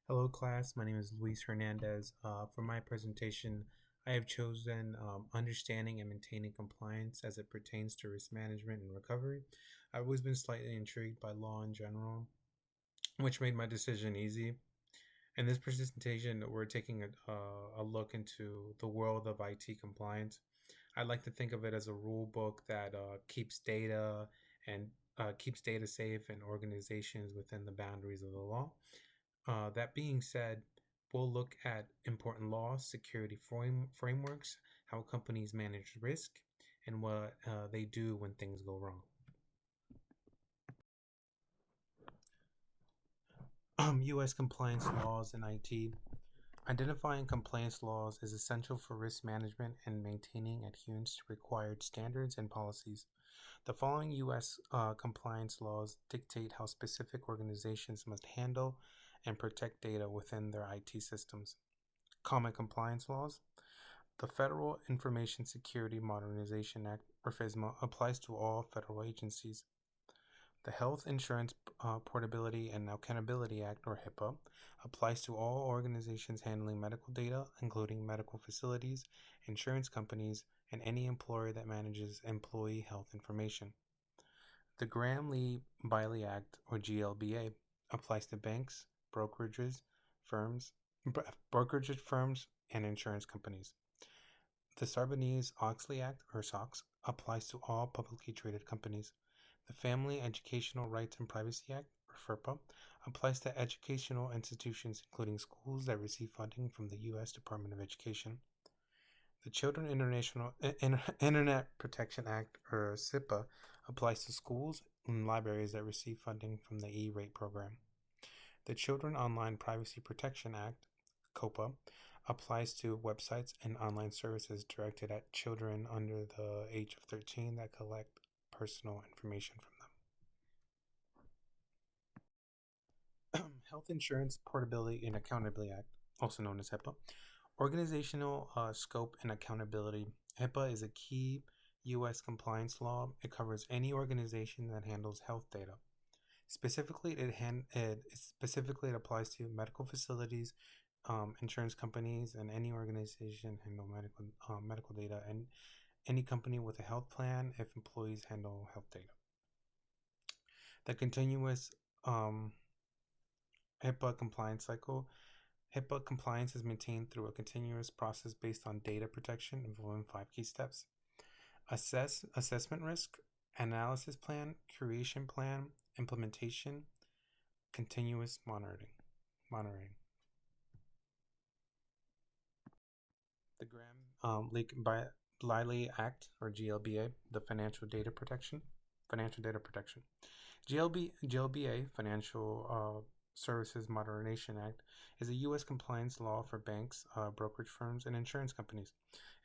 Hello, class. My name is Luis Hernandez. For my presentation, I have chosen understanding and maintaining compliance as it pertains to risk management and recovery. I've always been slightly intrigued by law in general, which made my decision easy. In this presentation, we're taking a look into the world of IT compliance. I like to think of it as a rule book that and keeps data safe and organizations within the boundaries of the law. That being said, we'll look at important laws, frameworks, how companies manage risk, and what they do when things go wrong. U.S. compliance laws and IT. Identifying compliance laws is essential for risk management and maintaining adherence to required standards and policies. The following U.S. Compliance laws dictate how specific organizations must handle and protect data within their IT systems. Common compliance laws. The Federal Information Security Modernization Act, or FISMA, applies to all federal agencies. The Health Insurance Portability and Accountability Act, or HIPAA, applies to all organizations handling medical data, including medical facilities, insurance companies, and any employer that manages employee health information. The Graham-Lee-Biley Act, or GLBA, applies to banks, firms, brokerage firms, and insurance companies. The Sarbanes-Oxley Act, or SOX, applies to all publicly traded companies. The Family Educational Rights and Privacy Act, or FERPA, applies to educational institutions, including schools that receive funding from the U.S. Department of Education. The Children Internet Protection Act, or CIPA, applies to schools and libraries that receive funding from the E-Rate program. The Children Online Privacy Protection Act, COPA, applies to websites and online services directed at children under the age of 13 that collect personal information from them. Health Insurance Portability and Accountability Act, also known as HIPAA. Organizational scope and accountability. HIPAA is a key U.S. compliance law. It covers any organization that handles health data. Specifically, it applies to medical facilities, insurance companies, and any organization handle medical data, and any company with a health plan if employees handle health data. The continuous HIPAA compliance cycle. HIPAA compliance is maintained through a continuous process based on data protection involving 5 key steps: assessment risk, analysis plan, creation plan, implementation, continuous monitoring. The Graham-Leach-Bliley Act, or GLBA, the Financial Data Protection. GLBA, Financial Services Modernization Act, is a U.S. compliance law for banks, brokerage firms, and insurance companies.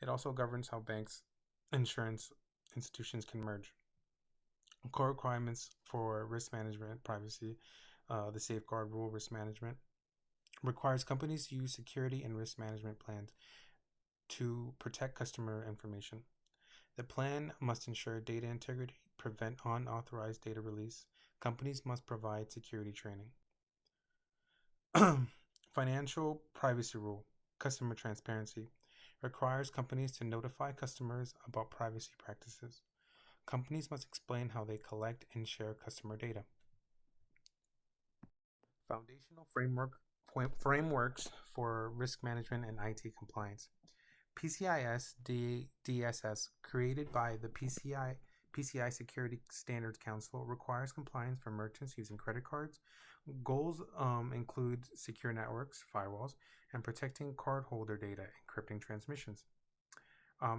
It also governs how banks, insurance institutions can merge. Core requirements for risk management, privacy, the Safeguard Rule risk management requires companies to use security and risk management plans to protect customer information. The plan must ensure data integrity, prevent unauthorized data release. Companies must provide security training. Financial Privacy Rule, customer transparency, requires companies to notify customers about privacy practices. Companies must explain how they collect and share customer data. Foundational frameworks for risk management and IT compliance. PCI DSS, created by the PCI Security Standards Council, requires compliance for merchants using credit cards. Goals include secure networks, firewalls, and protecting cardholder data, encrypting transmissions.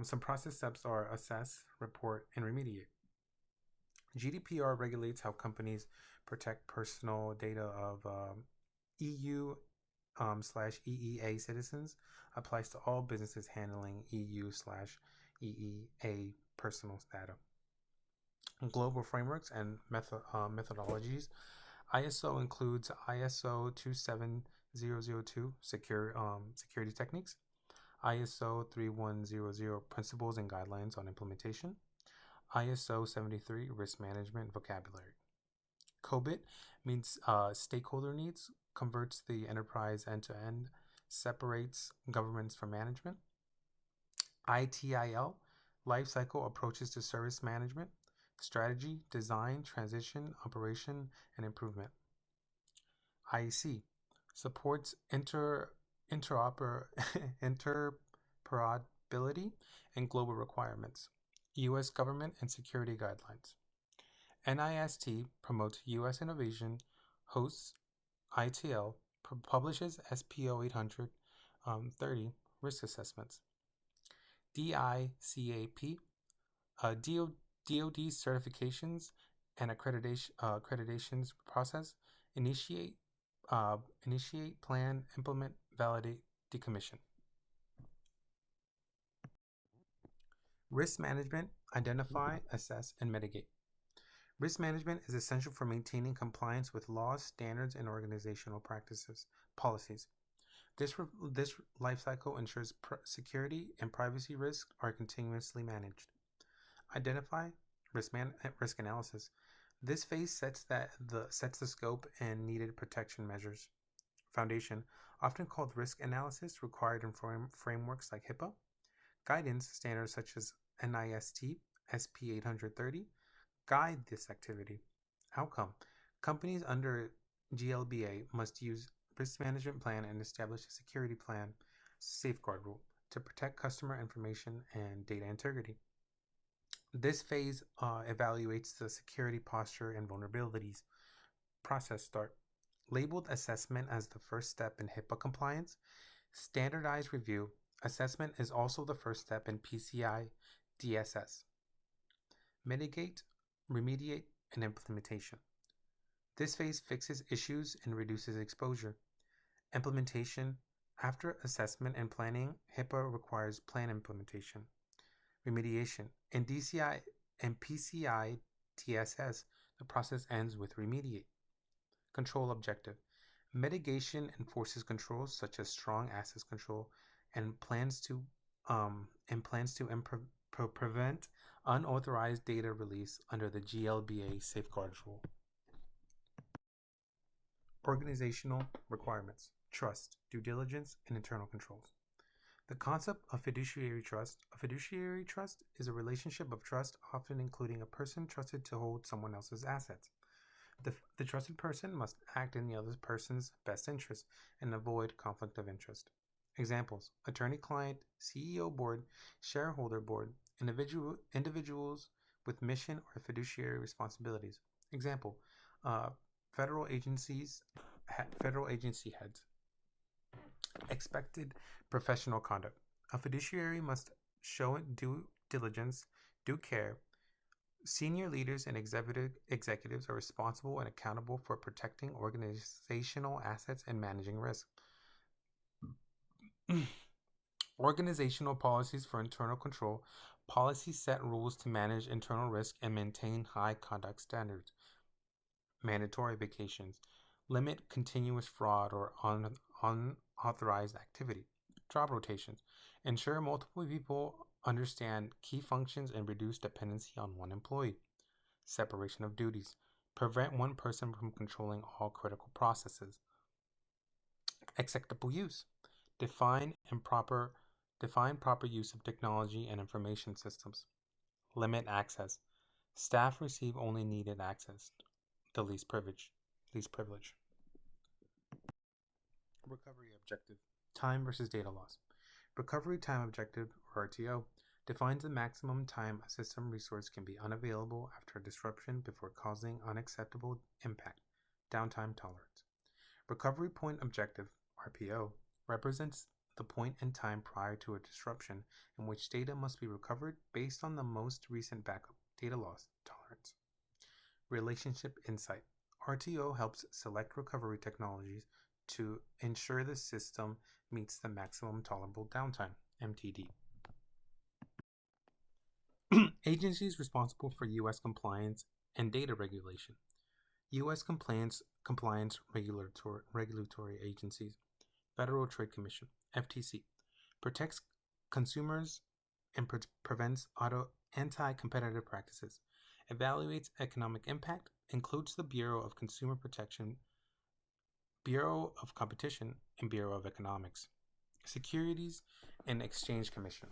Some process steps are assess, report, and remediate. GDPR regulates how companies protect personal data of EU/EEA citizens, applies to all businesses handling EU/EEA personal data. Global frameworks and methodologies. ISO includes ISO 27002 security techniques, ISO 3100 principles and guidelines on implementation, ISO 73 risk management vocabulary. COBIT means stakeholder needs. converts the enterprise end to end, separates governments from management. ITIL, life cycle approaches to service management, strategy, design, transition, operation, and improvement. IEC supports interoperability and global requirements, U.S. government and security guidelines. NIST promotes U.S. innovation, hosts ITL, publishes SPO 830 risk assessments. DICAP, DoD certifications and accreditations process, initiate, plan, implement, validate, decommission. Risk management: identify, assess, and mitigate. Risk management is essential for maintaining compliance with laws, standards, and organizational policies. This life cycle ensures security and privacy risks are continuously managed. Identify, risk analysis. This phase sets the scope and needed protection measures. Foundation, often called risk analysis, required in frameworks like HIPAA. Guidance standards such as NIST SP 830 guide this activity. Outcome: companies under GLBA must use risk management plan and establish a security plan safeguard rule to protect customer information and data integrity. This phase evaluates the security posture and vulnerabilities. Process start. Labeled assessment as the first step in HIPAA compliance. Standardized review. Assessment is also the first step in PCI DSS. Mitigate, remediate, and implementation. This phase fixes issues and reduces exposure. Implementation: after assessment and planning, HIPAA requires plan implementation. Remediation: in DCI and PCI DSS, the process ends with remediate. Control objective: mitigation enforces controls such as strong access control and plans to prevent unauthorized data release under the GLBA safeguards rule. Organizational requirements: trust, due diligence, and internal controls. The concept of fiduciary trust. A fiduciary trust is a relationship of trust, often including a person trusted to hold someone else's assets. The trusted person must act in the other person's best interest and avoid conflict of interest. Examples: attorney-client, CEO board, shareholder board, individuals with mission or fiduciary responsibilities. Example: federal agency heads. Expected professional conduct. A fiduciary must show due diligence, due care. Senior leaders and executives are responsible and accountable for protecting organizational assets and managing risk. Organizational policies for internal control. Policies set rules to manage internal risk and maintain high conduct standards. Mandatory vacations. Limit continuous fraud or unauthorized activity. Job rotations. Ensure multiple people understand key functions and reduce dependency on one employee. Separation of duties. Prevent one person from controlling all critical processes. Acceptable use. Define proper use of technology and information systems. Limit access. Staff receive only needed access. The least privilege. Recovery objective. Time versus data loss. Recovery time objective, or RTO, defines the maximum time a system resource can be unavailable after a disruption before causing unacceptable impact, downtime tolerance. Recovery point objective, RPO, represents the point in time prior to a disruption in which data must be recovered based on the most recent backup, data loss tolerance. Relationship insight. RTO helps select recovery technologies to ensure the system meets the maximum tolerable downtime, MTD. Agencies responsible for U.S. compliance and data regulation. U.S. compliance regulatory agencies. Federal Trade Commission, FTC, protects consumers and prevents anti-competitive practices. Evaluates economic impact, includes the Bureau of Consumer Protection, Bureau of Competition and Bureau of Economics. Securities and Exchange Commission,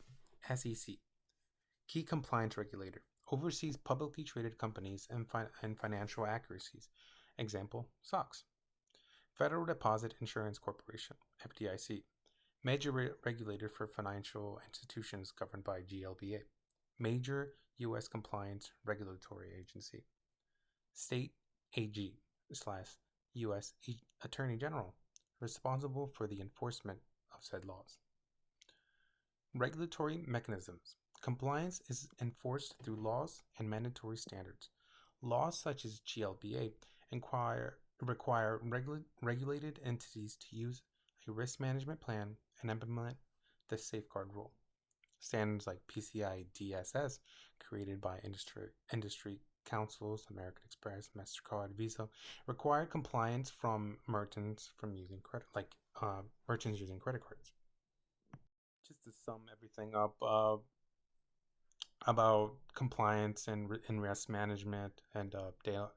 SEC, key compliance regulator, oversees publicly traded companies and financial accuracies. Example, SOX. Federal Deposit Insurance Corporation, FDIC, major regulator for financial institutions governed by GLBA, major U.S. compliance regulatory agency. State AG slash U.S. Attorney General, responsible for the enforcement of said laws. Regulatory mechanisms. Compliance is enforced through laws and mandatory standards. Laws such as GLBA require regulated entities to use a risk management plan and implement the safeguard rule. Standards like PCI DSS, created by industry councils, American Express, MasterCard, Visa, require compliance from merchants from using merchants using credit cards. Just to sum everything up, about compliance and risk management and data.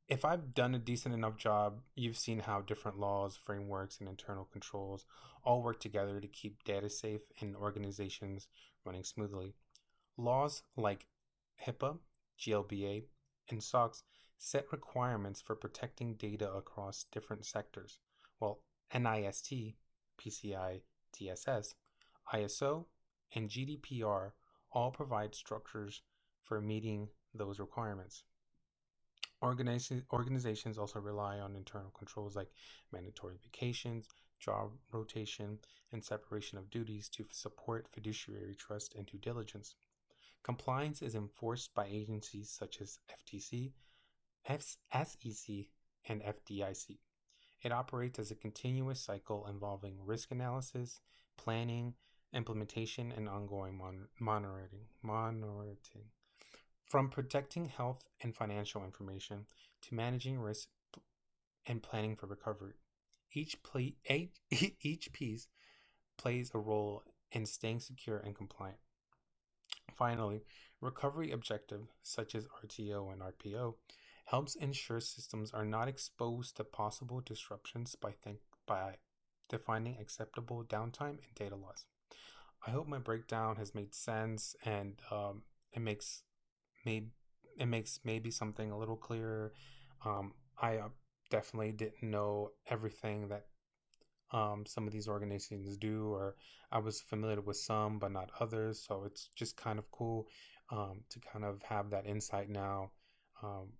If I've done a decent enough job, you've seen how different laws, frameworks, and internal controls all work together to keep data safe and organizations running smoothly. Laws like HIPAA, GLBA, and SOX set requirements for protecting data across different sectors, while NIST, PCI, DSS, ISO, and GDPR all provide structures for meeting those requirements. Organizations also rely on internal controls like mandatory vacations, job rotation, and separation of duties to support fiduciary trust and due diligence. Compliance is enforced by agencies such as FTC, SEC, and FDIC. It operates as a continuous cycle involving risk analysis, planning, implementation, and ongoing monitoring. From protecting health and financial information to managing risk and planning for recovery, each piece plays a role in staying secure and compliant. Finally, recovery objectives such as RTO and RPO helps ensure systems are not exposed to possible disruptions by defining acceptable downtime and data loss. I hope my breakdown has made sense and it makes maybe maybe something a little clearer. I definitely didn't know everything that some of these organizations do, or I was familiar with some but not others. So it's just kind of cool to kind of have that insight now. Um,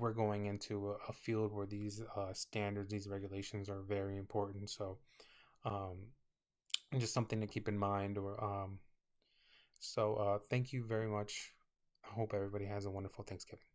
we're going into a field where these standards, these regulations are very important. So um, just something to keep in mind. Thank you very much. I hope everybody has a wonderful Thanksgiving.